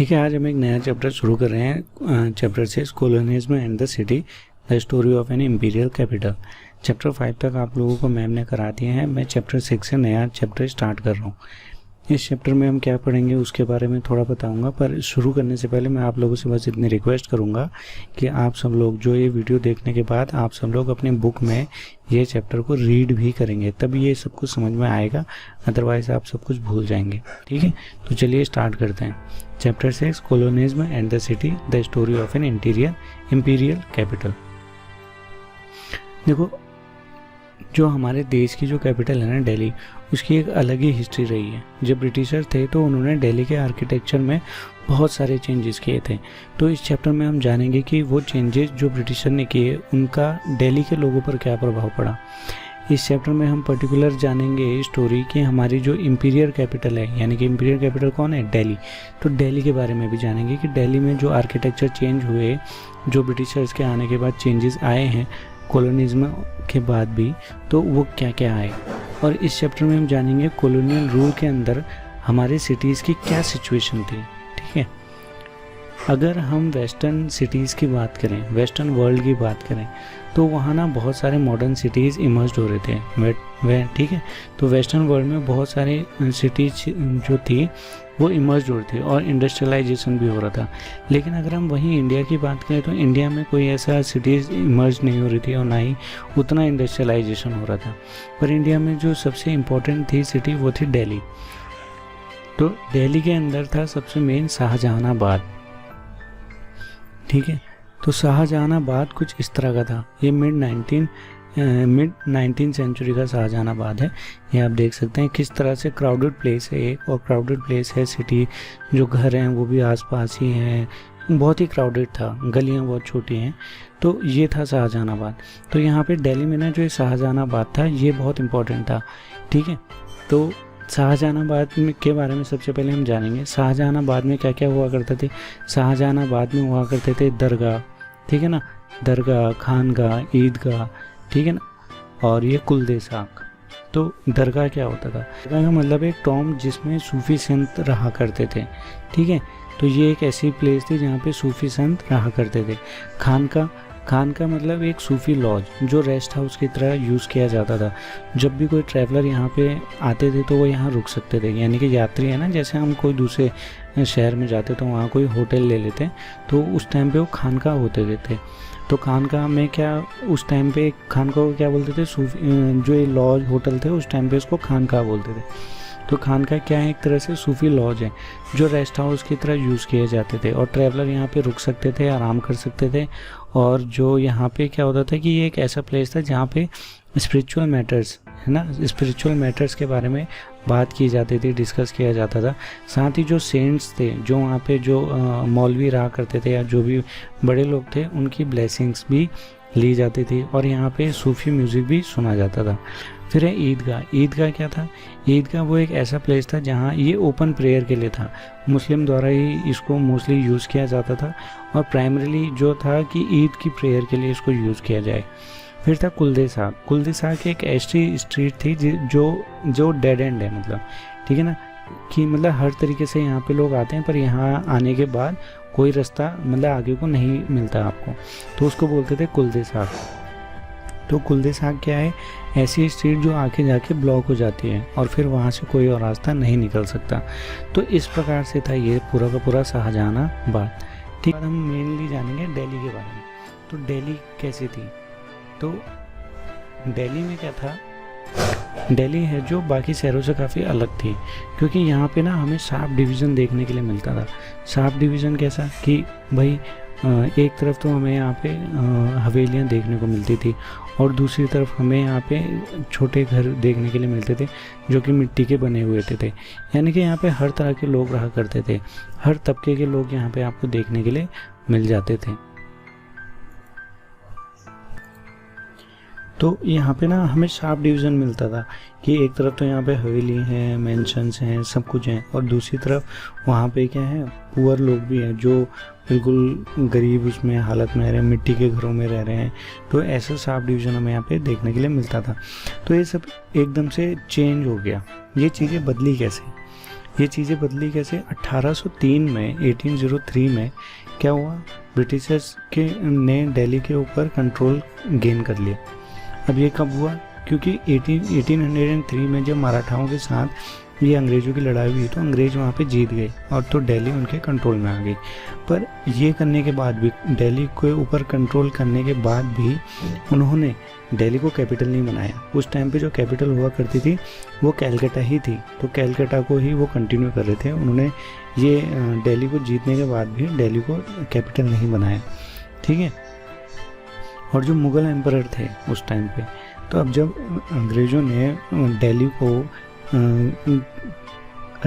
देखिए, आज हम एक नया चैप्टर शुरू कर रहे हैं। Chapter 6 colonialism and the city, the story of an imperial capital. Chapter 5 तक आप लोगों को मैम ने करा दिए हैं। मैं चैप्टर 6 से नया चैप्टर स्टार्ट कर रहा हूँ। इस चैप्टर में हम क्या पढ़ेंगे उसके बारे में थोड़ा बताऊंगा, पर शुरू करने से पहले मैं आप लोगों से बस इतनी रिक्वेस्ट करूंगा कि आप सब लोग जो ये वीडियो देखने के बाद आप सब लोग अपने बुक में ये चैप्टर को रीड भी करेंगे, तभी ये सब कुछ समझ में आएगा, अदरवाइज आप सब कुछ भूल जाएंगे। ठीक है, तो चलिए स्टार्ट करते हैं। Chapter 6 colonialism and the city, the story of an imperial capital. देखो, जो हमारे देश की जो कैपिटल है ना दिल्ली, उसकी एक अलग ही हिस्ट्री रही है। जब ब्रिटिशर थे तो उन्होंने दिल्ली के आर्किटेक्चर में बहुत सारे चेंजेस किए थे। तो इस चैप्टर में हम जानेंगे कि वो चेंजेस जो ब्रिटिशर ने किए उनका दिल्ली के लोगों पर क्या प्रभाव पड़ा। इस चैप्टर में हम पर्टिकुलर जानेंगे स्टोरी कि हमारी जो इम्पीरियल कैपिटल है, यानी कि इम्पीरियल कैपिटल कौन है, दिल्ली। तो दिल्ली के बारे में भी जानेंगे कि दिल्ली में जो आर्किटेक्चर चेंज हुए, जो ब्रिटिशर्स के आने के बाद चेंजेस आए हैं कॉलोनिज्म के बाद भी, तो वो क्या क्या आए। और इस चैप्टर में हम जानेंगे कॉलोनियल रूल के अंदर हमारे सिटीज़ की क्या सिचुएशन थी। ठीक है, अगर हम वेस्टर्न सिटीज़ की बात करें, वेस्टर्न वर्ल्ड की बात करें, तो वहाँ ना बहुत सारे मॉडर्न सिटीज़ इमर्ज हो रहे थे। ठीक है, तो वेस्टर्न वर्ल्ड में बहुत सारे सिटीज़ जो थी वो इमर्ज हो रही थी और इंडस्ट्रियलाइजेशन भी हो रहा था। लेकिन अगर हम वहीं इंडिया की बात करें तो इंडिया में कोई ऐसा सिटीज़ इमर्ज नहीं हो रही थी और ना ही उतना इंडस्ट्रियलाइजेशन हो रहा था। पर इंडिया में जो सबसे इम्पोर्टेंट थी सिटी वो थी दिल्ली। तो दिल्ली के अंदर था सबसे मेन शाहजहानाबाद। ठीक है, तो शाहजहानाबाद कुछ इस तरह का था। ये मिड 19th सेंचुरी का शाहजहानाबाद है। ये आप देख सकते हैं किस तरह से क्राउडेड प्लेस है एक, और क्राउडेड प्लेस है सिटी, जो घर हैं वो भी आसपास ही हैं, बहुत ही क्राउडेड था, गलियां बहुत छोटी हैं। तो ये था शाहजहानाबाद। तो यहाँ पे दिल्ली में ना जो शाहजहानाबाद था ये बहुत इम्पोर्टेंट था। ठीक है, तो शाहजहानाबाद के बारे में सबसे पहले हम जानेंगे। शाहजहानाबाद में क्या क्या हुआ करते थे। शाहजहानाबाद में हुआ करते थे दरगाह, ठीक है ना, दरगाह, खानगाह, ईदगाह, ठीक है ना, और ये कुलदेसाक। तो दरगाह क्या होता था, दरगाह का मतलब एक टॉम जिसमें सूफी संत रहा करते थे। ठीक है, तो ये एक ऐसी प्लेस थी जहाँ पे सूफी संत रहा करते थे। खान का मतलब एक सूफी लॉज जो रेस्ट हाउस की तरह यूज़ किया जाता था। जब भी कोई ट्रैवलर यहाँ पे आते थे तो वो यहाँ रुक सकते थे, यानी कि यात्री है ना, जैसे हम कोई दूसरे शहर में जाते तो वहाँ कोई होटल ले लेते, तो उस टाइम पे वो खानका होते थे। तो खानका में क्या, उस टाइम पे खानका को क्या बोलते थे, सूफी जो ये लॉज होटल थे उस टाइम पे उसको खानका बोलते थे। तो खानका क्या है, एक तरह से सूफी लॉज है जो रेस्ट हाउस की तरह यूज़ किए जाते थे, और ट्रैवलर यहाँ पे रुक सकते थे, आराम कर सकते थे। और जो यहाँ पे क्या होता था कि ये एक ऐसा प्लेस था जहाँ पे स्पिरिचुअल मैटर्स है ना, स्पिरिचुअल मैटर्स के बारे में बात की जाती थी, डिस्कस किया जाता था। साथ ही जो सेंट्स थे, जो वहाँ पे जो मौलवी रहा करते थे या जो भी बड़े लोग थे, उनकी ब्लेसिंग्स भी ली जाती थी, और यहाँ पे सूफी म्यूज़िक भी सुना जाता था। फिर है ईदगाह। ईदगाह क्या था, ईदगाह वो एक ऐसा प्लेस था जहाँ ये ओपन प्रेयर के लिए था, मुस्लिम द्वारा ही इसको मोस्टली यूज़ किया जाता था, और प्राइमरीली जो था कि ईद की प्रेयर के लिए इसको यूज़ किया जाए। फिर था कुलदेसाक। कुलदेसाक एक ऐसी स्ट्रीट थी जो डेड एंड है, मतलब ठीक है ना, कि मतलब हर तरीके से यहाँ पे लोग आते हैं, पर यहाँ आने के बाद कोई रास्ता मतलब आगे को नहीं मिलता आपको, तो उसको बोलते थे कुलदेसाक। तो कुलदेसाक क्या है, ऐसी स्ट्रीट जो आके जाके ब्लॉक हो जाती है और फिर वहाँ से कोई और रास्ता नहीं निकल सकता। तो इस प्रकार से था ये पूरा का पूरा शाहजहानाबाद। ठीक है, हम मेनली जानेंगे दिल्ली के बारे में। तो दिल्ली कैसी थी, तो दिल्ली में क्या था, दिल्ली है जो बाकी शहरों से काफ़ी अलग थी, क्योंकि यहाँ पे ना हमें शार्प डिवीज़न देखने के लिए मिलता था। शार्प डिवीज़न कैसा कि भाई एक तरफ तो हमें यहाँ पे हवेलियाँ देखने को मिलती थी, और दूसरी तरफ हमें यहाँ पे छोटे घर देखने के लिए मिलते थे जो कि मिट्टी के बने हुए थे। यानी कि यहाँ पे हर तरह के लोग रहा करते थे, हर तबके के लोग यहाँ पे आपको देखने के लिए मिल जाते थे। तो यहाँ पे ना हमें शार्प डिवीज़न मिलता था कि एक तरफ तो यहाँ पे हवेली है, मेंशंस हैं, सब कुछ हैं, और दूसरी तरफ वहाँ पे क्या है, पुअर लोग भी हैं जो बिल्कुल गरीब उसमें हालत में रह रहे हैं, मिट्टी के घरों में रह रहे हैं। तो ऐसा शार्प डिवीज़न हमें यहाँ पे देखने के लिए मिलता था। तो ये सब एकदम से चेंज हो गया। ये चीज़ें बदली कैसे, ये चीज़ें बदली कैसे? 1803 में 1803 में क्या हुआ, ब्रिटिशर्स के ने दिल्ली के ऊपर कंट्रोल गेन कर लिया। अब ये कब हुआ? क्योंकि 1803 में जब मराठाओं के साथ ये अंग्रेज़ों की लड़ाई हुई तो अंग्रेज़ वहाँ पे जीत गए और तो दिल्ली उनके कंट्रोल में आ गई। पर ये करने के बाद भी, दिल्ली के ऊपर कंट्रोल करने के बाद भी उन्होंने दिल्ली को कैपिटल नहीं बनाया। उस टाइम पे जो कैपिटल हुआ करती थी वो कैलकाटा ही थी, तो कैलकाटा को ही वो कंटिन्यू कर रहे थे। उन्होंने ये दिल्ली को जीतने के बाद भी दिल्ली को कैपिटल नहीं बनाया, ठीक है। और जो मुग़ल एम्परर थे उस टाइम पे, तो अब जब अंग्रेज़ों ने दिल्ली को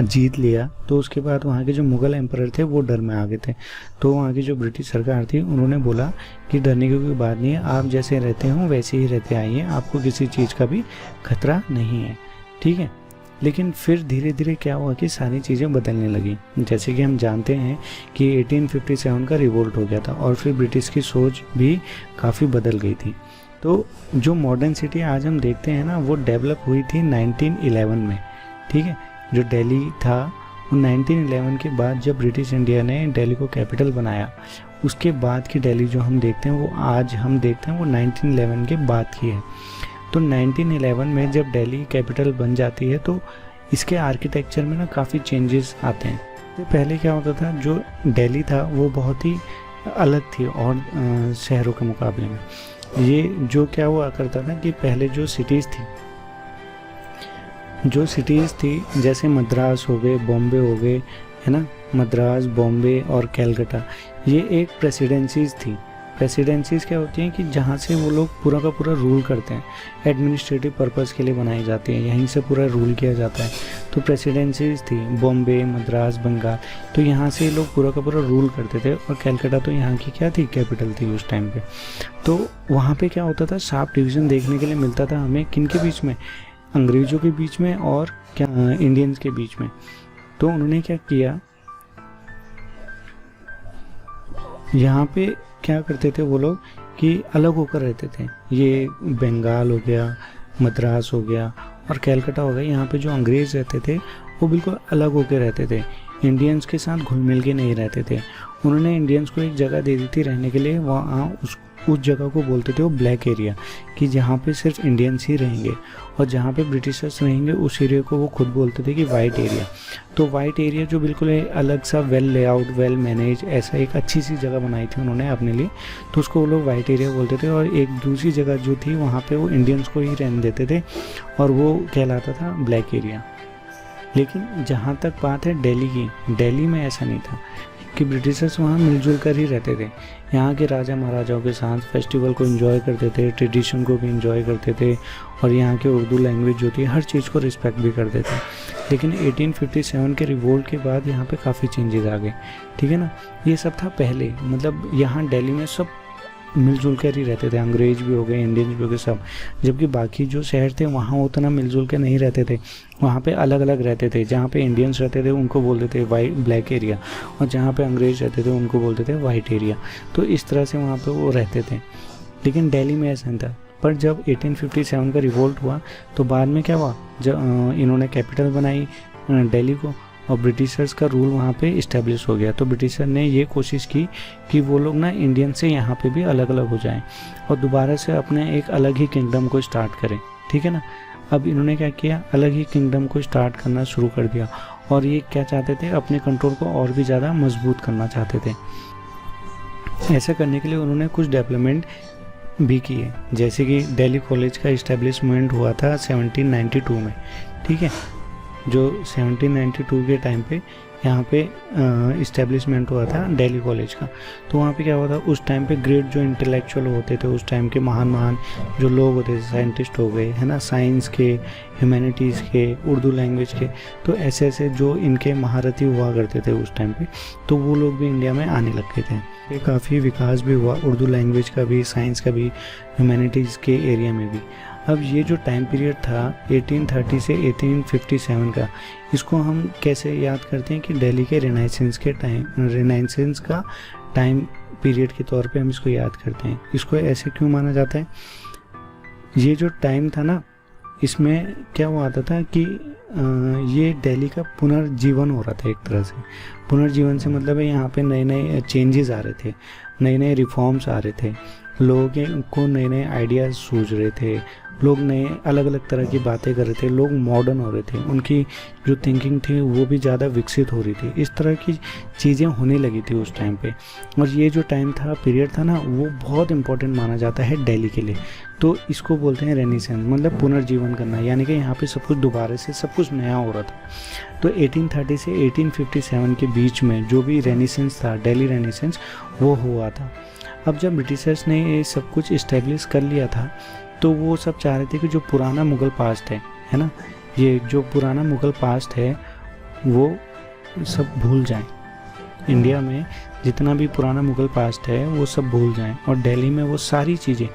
जीत लिया तो उसके बाद वहाँ के जो मुग़ल एम्परर थे वो डर में आ गए थे। तो वहाँ की जो ब्रिटिश सरकार थी उन्होंने बोला कि डरने की कोई बात नहीं है, आप जैसे रहते हो वैसे ही रहते आइए, आपको किसी चीज़ का भी खतरा नहीं है, ठीक है। लेकिन फिर धीरे धीरे क्या हुआ कि सारी चीज़ें बदलने लगी। जैसे कि हम जानते हैं कि 1857 का रिवोल्ट हो गया था और फिर ब्रिटिश की सोच भी काफ़ी बदल गई थी। तो जो मॉडर्न सिटी आज हम देखते हैं ना, वो डेवलप हुई थी 1911 में, ठीक है। जो दिल्ली था वो 1911 के बाद जब ब्रिटिश इंडिया ने दिल्ली को कैपिटल बनाया, उसके बाद की दिल्ली जो हम देखते हैं वो आज हम देखते हैं वो 1911 के बाद की है। तो 1911 में जब दिल्ली कैपिटल बन जाती है तो इसके आर्किटेक्चर में ना काफ़ी चेंजेस आते हैं। तो पहले क्या होता था, जो दिल्ली था वो बहुत ही अलग थी और शहरों के मुकाबले में। ये जो क्या हुआ करता था कि पहले जो सिटीज़ थी जैसे मद्रास हो गए, बॉम्बे हो गए, है ना, मद्रास, बॉम्बे और कैलकाटा, ये एक प्रेसिडेंसीज थी। प्रेसिडेंसीज क्या होती हैं कि जहाँ से वो लोग पूरा का पूरा रूल करते हैं, एडमिनिस्ट्रेटिव पर्पज़ के लिए बनाई जाती हैं, यहीं से पूरा रूल किया जाता है। तो प्रेसिडेंसीज थी बॉम्बे, मद्रास, बंगाल, तो यहाँ से लोग पूरा का पूरा रूल करते थे। और कैलकाटा तो यहाँ की क्या थी, कैपिटल थी उस टाइम पे। तो वहाँ पे क्या होता था, साफ डिवीज़न देखने के लिए मिलता था हमें, किन के बीच में, अंग्रेज़ों के बीच में और क्या इंडियंस के बीच में। तो उन्होंने क्या किया, यहाँ पे क्या करते थे वो लोग कि अलग होकर रहते थे। ये बंगाल हो गया, मद्रास हो गया और कैलकाटा हो गया, यहाँ पे जो अंग्रेज़ रहते थे वो बिल्कुल अलग होकर रहते थे, इंडियंस के साथ घुल मिल के नहीं रहते थे। उन्होंने इंडियंस को एक जगह दे दी थी रहने के लिए, वहाँ उस जगह को बोलते थे वो ब्लैक एरिया, कि जहाँ पे सिर्फ इंडियंस ही रहेंगे। और जहाँ पे ब्रिटिशर्स रहेंगे उस एरिया को वो खुद बोलते थे कि वाइट एरिया। तो वाइट एरिया जो बिल्कुल अलग सा वेल लेआउट, वेल मैनेज, ऐसा एक अच्छी सी जगह बनाई थी उन्होंने अपने लिए, तो उसको वो लोग वाइट एरिया बोलते थे। और एक दूसरी जगह जो थी वहाँ पे वो इंडियंस को ही रहने देते थे और वो कहलाता था ब्लैक एरिया। लेकिन जहाँ तक बात है दिल्ली की, दिल्ली में ऐसा नहीं था कि ब्रिटिशर्स वहाँ मिलजुल कर ही रहते थे। यहाँ के राजा महाराजाओं के साथ फेस्टिवल को एंजॉय करते थे, ट्रेडिशन को भी एंजॉय करते थे और यहाँ के उर्दू लैंग्वेज जो थी हर चीज़ को रिस्पेक्ट भी करते थे। लेकिन 1857 के रिवोल्ट के बाद यहाँ पे काफ़ी चेंजेस आ गए, ठीक है ना। ये सब था पहले, मतलब यहाँ दिल्ली में सब मिलजुल कर ही रहते थे, अंग्रेज भी हो गए, इंडियंस भी हो गए सब। जबकि बाकी जो शहर थे वहाँ उतना मिलजुल के नहीं रहते थे, वहाँ पे अलग अलग रहते थे। जहाँ पे इंडियंस रहते थे उनको बोलते थे वाइट ब्लैक एरिया, और जहाँ पे अंग्रेज रहते थे उनको बोलते थे वाइट एरिया। तो इस तरह से वहाँ पे वो रहते थे। लेकिन दिल्ली में ऐसा नहीं था। पर जब 1857 का रिवोल्ट हुआ तो बाद में क्या हुआ, जब इन्होंने कैपिटल बनाई दिल्ली को और ब्रिटिशर्स का रूल वहाँ पे इस्टेब्लिश हो गया, तो ब्रिटिशर ने ये कोशिश की कि वो लोग ना इंडियन से यहाँ पे भी अलग अलग हो जाएं और दोबारा से अपने एक अलग ही किंगडम को स्टार्ट करें, ठीक है ना। अब इन्होंने क्या किया, अलग ही किंगडम को स्टार्ट करना शुरू कर दिया और ये क्या चाहते थे, अपने कंट्रोल को और भी ज़्यादा मजबूत करना चाहते थे। ऐसा करने के लिए उन्होंने कुछ डेवलपमेंट भी किए, जैसे कि दिल्ली कॉलेज का इस्टेब्लिशमेंट हुआ था 1792 में, ठीक है। जो 1792 के टाइम पे यहाँ पे इस्टेब्लिशमेंट हुआ था दिल्ली कॉलेज का। तो वहाँ पे क्या हुआ था, उस टाइम पे ग्रेट जो इंटेलेक्चुअल होते थे, उस टाइम के महान जो लोग होते थे, साइंटिस्ट हो गए, है ना, साइंस के, ह्यूमैनिटीज़ के, उर्दू लैंग्वेज के, तो ऐसे ऐसे जो इनके महारथी हुआ करते थे उस टाइम पे, तो वो लोग भी इंडिया में आने लग गए थे। ये काफ़ी विकास भी हुआ उर्दू लैंग्वेज का भी, साइंस का भी, ह्यूमैनिटीज़ के एरिया में भी। अब ये जो टाइम पीरियड था 1830 से 1857 का, इसको हम कैसे याद करते हैं कि दिल्ली के रेनेसांस का टाइम पीरियड के तौर पे हम इसको याद करते हैं। इसको ऐसे क्यों माना जाता है, ये जो टाइम था ना इसमें क्या हुआ था कि ये दिल्ली का पुनर्जीवन हो रहा था एक तरह से। पुनर्जीवन से मतलब है यहाँ पे नए नए चेंजेस आ रहे थे, नए नए रिफॉर्म्स आ रहे थे, लोगों को नए नए आइडियाज़ सूझ रहे थे, लोग नए अलग अलग तरह की बातें कर रहे थे, लोग मॉडर्न हो रहे थे, उनकी जो थिंकिंग थी वो भी ज़्यादा विकसित हो रही थी। इस तरह की चीज़ें होने लगी थी उस टाइम पे। और ये जो टाइम था, पीरियड था ना, वो बहुत इंपॉर्टेंट माना जाता है दिल्ली के लिए। तो इसको बोलते हैं रेनेसेंस, मतलब पुनर्जीवन करना, यानी कि यहाँ पे सब कुछ दोबारा से सब कुछ नया हो रहा था। तो 1830 से 1857 के बीच में जो भी रेनेसेंस था, दिल्ली रेनेसेंस, वो हुआ था। अब जब ब्रिटिशर्स ने ये सब कुछ इस्टेब्लिश कर लिया था तो वो सब चाह रहे थे कि जो पुराना मुग़ल पास्ट है ना, ये जो पुराना मुग़ल पास्ट है वो सब भूल जाएं। इंडिया में जितना भी पुराना मुग़ल पास्ट है वो सब भूल जाएं, और दिल्ली में वो सारी चीज़ें,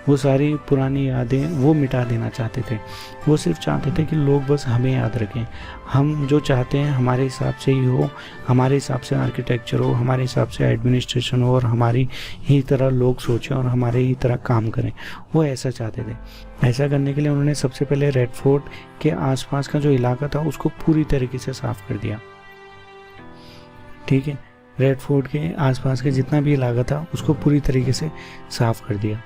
वो सारी पुरानी यादें वो मिटा देना चाहते थे। वो सिर्फ चाहते थे कि लोग बस हमें याद रखें, हम जो चाहते हैं हमारे हिसाब से ही हो, हमारे हिसाब से आर्किटेक्चर हो, हमारे हिसाब से एडमिनिस्ट्रेशन हो, और हमारी ही तरह लोग सोचें और हमारे ही तरह काम करें। वो ऐसा चाहते थे। ऐसा करने के लिए उन्होंने सबसे पहले रेड फोर्ट के आसपास का जो इलाका था उसको पूरी तरीके से साफ़ कर दिया। ठीक है, रेड फोर्ट के आसपास के जितना भी इलाका था उसको पूरी तरीके से साफ़ कर दिया।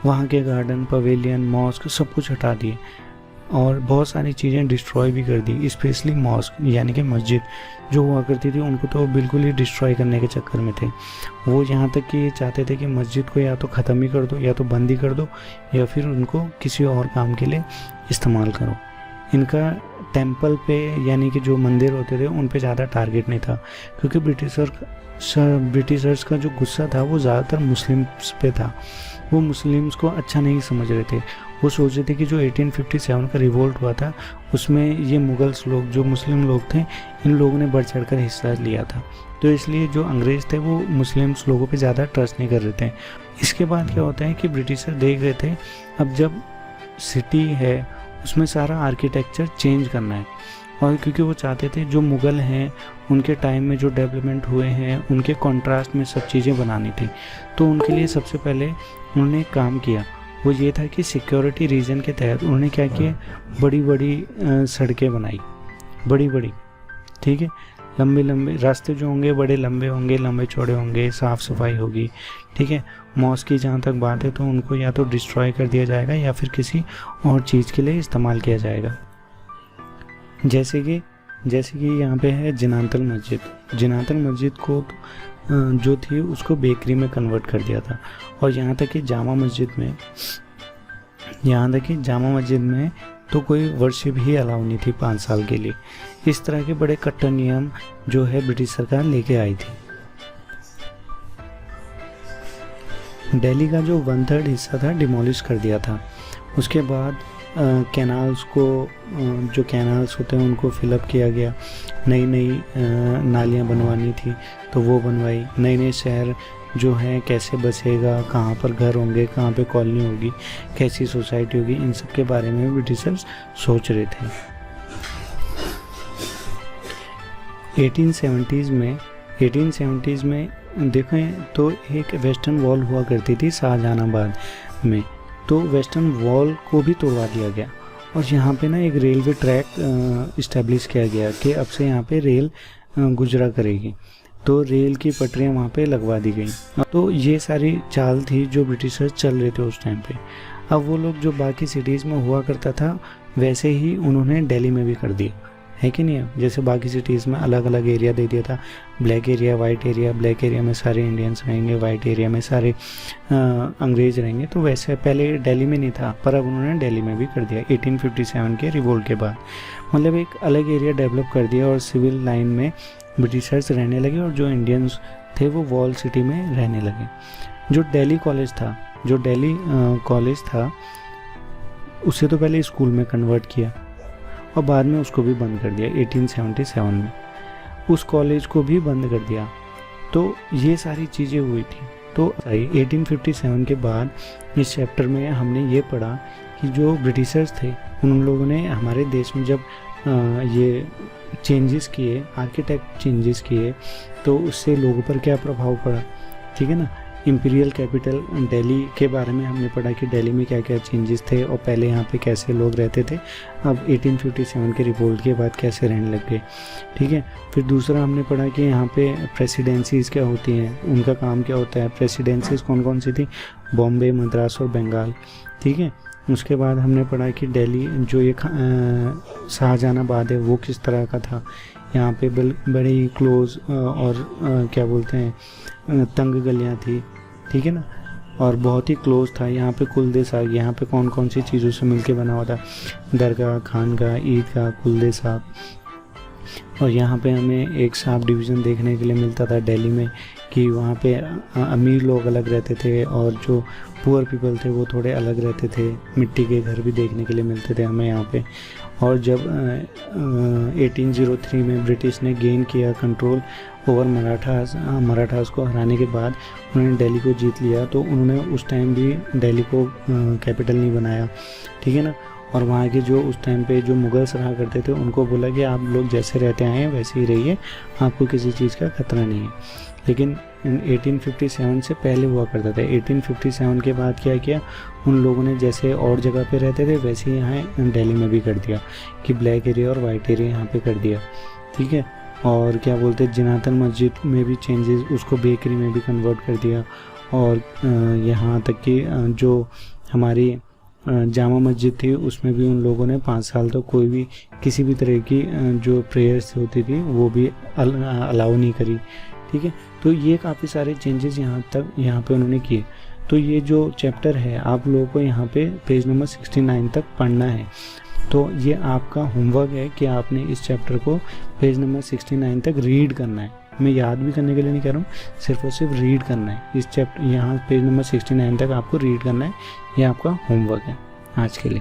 वहाँ के गार्डन, पवेलियन, मॉस्क सब कुछ हटा दिए, और बहुत सारी चीज़ें डिस्ट्रॉय भी कर दी। स्पेशली मॉस्क यानी कि मस्जिद जो हुआ करती थी उनको तो बिल्कुल ही डिस्ट्रॉय करने के चक्कर में थे। वो यहाँ तक कि चाहते थे कि मस्जिद को या तो ख़त्म ही कर दो, या तो बंद ही कर दो, या फिर उनको किसी और काम के लिए इस्तेमाल करो। इनका टेंपल पे यानी कि जो मंदिर होते थे उन पे ज़्यादा टारगेट नहीं था, क्योंकि ब्रिटिशर्स का जो गुस्सा था वो ज़्यादातर मुस्लिम्स पे था। वो मुस्लिम्स को अच्छा नहीं समझ रहे थे। वो सोच रहे थे कि जो 1857 का रिवोल्ट हुआ था उसमें ये मुगल्स लोग, जो मुस्लिम लोग थे, इन लोगों ने बढ़ चढ़ कर हिस्सा लिया था। तो इसलिए जो अंग्रेज़ थे वो मुस्लिम्स लोगों पे ज़्यादा ट्रस्ट नहीं कर रहे थे। इसके बाद क्या होता है कि ब्रिटिशर देख रहे थे अब जब सिटी है उसमें सारा आर्किटेक्चर चेंज करना है, और क्योंकि वो चाहते थे जो मुग़ल हैं उनके टाइम में जो डेवलपमेंट हुए हैं उनके कॉन्ट्रास्ट में सब चीज़ें बनानी थी। तो उनके लिए सबसे पहले उन्होंने काम किया वो ये था कि सिक्योरिटी रीजन के तहत उन्होंने क्या किया, बड़ी बड़ी सड़कें बनाई, बड़ी बड़ी, ठीक है, लंबे लंबे रास्ते जो होंगे बड़े लंबे होंगे, लंबे चौड़े होंगे, साफ़ सफाई होगी। ठीक है, मॉस्क की जहाँ तक बात है तो उनको या तो डिस्ट्रॉय कर दिया जाएगा या फिर किसी और चीज़ के लिए इस्तेमाल किया जाएगा। जैसे कि यहाँ पे है जिनातल मस्जिद। जिनातल मस्जिद को जो थी उसको बेकरी में कन्वर्ट कर दिया था, और यहाँ तक कि जामा मस्जिद में तो कोई वर्शिप ही अलाउ नहीं थी 5 साल के लिए। इस तरह के बड़े कट्टर नियम जो है ब्रिटिश सरकार लेके आई थी। दिल्ली का जो 1/3 हिस्सा था डिमोलिश कर दिया था। उसके बाद कैनाल्स को, जो कैनाल्स होते हैं उनको फिलअप किया गया, नई नई नालियाँ बनवानी थी तो वो बनवाई, नए नए शहर जो हैं कैसे बसेगा, कहाँ पर घर होंगे, कहाँ पे कॉलोनी होगी, कैसी सोसाइटी होगी, इन सब के बारे में ब्रिटिशर्स सोच रहे थे। 1870s में देखें तो एक वेस्टर्न वॉल हुआ करती थी शाहजहानाबाद में, तो वेस्टर्न वॉल को भी तोड़वा दिया गया, और यहाँ पे ना एक रेलवे ट्रैक इस्टेब्लिश किया गया कि अब से यहाँ पे रेल गुजरा करेगी, तो रेल की पटरियाँ वहाँ पे लगवा दी गई। तो ये सारी चाल थी जो ब्रिटिशर्स चल रहे थे उस टाइम पे। अब वो लोग जो बाकी सिटीज़ में हुआ करता था वैसे ही उन्होंने दिल्ली में भी कर दिया, है कि नहीं। जैसे बाकी सिटीज़ में अलग अलग एरिया दे दिया था, black area, white area, black area में सारे इंडियंस रहेंगे, वाइट एरिया में सारे अंग्रेज़ रहेंगे, तो वैसे पहले दिल्ली में नहीं था पर अब उन्होंने दिल्ली में भी कर दिया 1857 के रिवोल्ट के बाद। मतलब एक अलग एरिया डेवलप कर दिया, और सिविल लाइन में ब्रिटिशर्स रहने लगे और जो इंडियंस थे वो वॉल सिटी में रहने लगे। जो दिल्ली कॉलेज था उसे तो पहले स्कूल में कन्वर्ट किया और बाद में उसको भी बंद कर दिया 1877 में, उस कॉलेज को भी बंद कर दिया। तो ये सारी चीज़ें हुई थी। तो 1857 के बाद इस चैप्टर में हमने ये पढ़ा कि जो ब्रिटिशर्स थे उन लोगों ने हमारे देश में जब ये चेंजेस किए, आर्किटेक्ट चेंजेस किए, तो उससे लोगों पर क्या प्रभाव पड़ा, ठीक है ना। इम्पीरियल कैपिटल दिल्ली के बारे में हमने पढ़ा कि दिल्ली में क्या क्या चेंजेस थे और पहले यहाँ पे कैसे लोग रहते थे, अब 1857 के रिवोल्ट के बाद कैसे रहने लग गए। ठीक है, फिर दूसरा हमने पढ़ा कि यहाँ पे प्रेसिडेंसीज़ क्या होती हैं, उनका काम क्या होता है। प्रेसिडेंसीज़ कौन कौन सी थी, बॉम्बे, मद्रास और बंगाल। ठीक है, उसके बाद हमने पढ़ा कि दिल्ली जो ये शाहजहानाबाद है वो किस तरह का था। यहाँ पे बड़ी क्लोज और क्या बोलते हैं तंग गलियाँ थी। ठीक है ना, और बहुत ही क्लोज था। यहाँ पे कुलदे साग, यहाँ पे कौन कौन सी चीज़ों से मिलके बना हुआ था, दरगाह, खानगाह, ईदगाह, कुलदे साग। और यहाँ पे हमें एक साफ डिवीज़न देखने के लिए मिलता था दिल्ली में कि वहाँ पे अमीर लोग अलग रहते थे और जो पुअर पीपल थे वो थोड़े अलग रहते थे। मिट्टी के घर भी देखने के लिए मिलते थे हमें यहाँ पे। और जब 1803 में ब्रिटिश ने गेन किया कंट्रोल ओवर मराठास को हराने के बाद उन्होंने दिल्ली को जीत लिया, तो उन्होंने उस टाइम भी दिल्ली को कैपिटल नहीं बनाया। ठीक है ना, और वहाँ के जो उस टाइम पे जो मुगल्स रहा करते थे उनको बोला कि आप लोग जैसे रहते आए हैं वैसे ही रहिए, आपको किसी चीज़ का खतरा नहीं है। लेकिन 1857 से पहले हुआ करता था। 1857 के बाद क्या किया, उन लोगों ने जैसे और जगह पे रहते थे वैसे ही यहाँ दिल्ली में भी कर दिया कि ब्लैक एरिया और वाइट एरिया यहाँ पे कर दिया। ठीक है, और क्या बोलते हैं जनातन मस्जिद में भी चेंजेस, उसको बेकरी में भी कन्वर्ट कर दिया। और यहाँ तक कि जो हमारी जामा मस्जिद थी उसमें भी उन लोगों ने 5 साल तक कोई भी किसी भी तरह की जो प्रेयर्स होती थी वो भी अलाउ नहीं करी। ठीक है, तो ये काफ़ी सारे चेंजेस यहाँ पे उन्होंने किए। तो ये जो चैप्टर है आप लोगों को यहाँ पे पेज नंबर 69 तक पढ़ना है। तो ये आपका होमवर्क है कि आपने इस चैप्टर को पेज नंबर 69 तक रीड करना है। मैं याद भी करने के लिए नहीं कह रहा हूँ, सिर्फ और सिर्फ रीड करना है। इस चैप्टर यहाँ पेज नंबर 69 तक आपको रीड करना है, ये आपका होमवर्क है आज के लिए।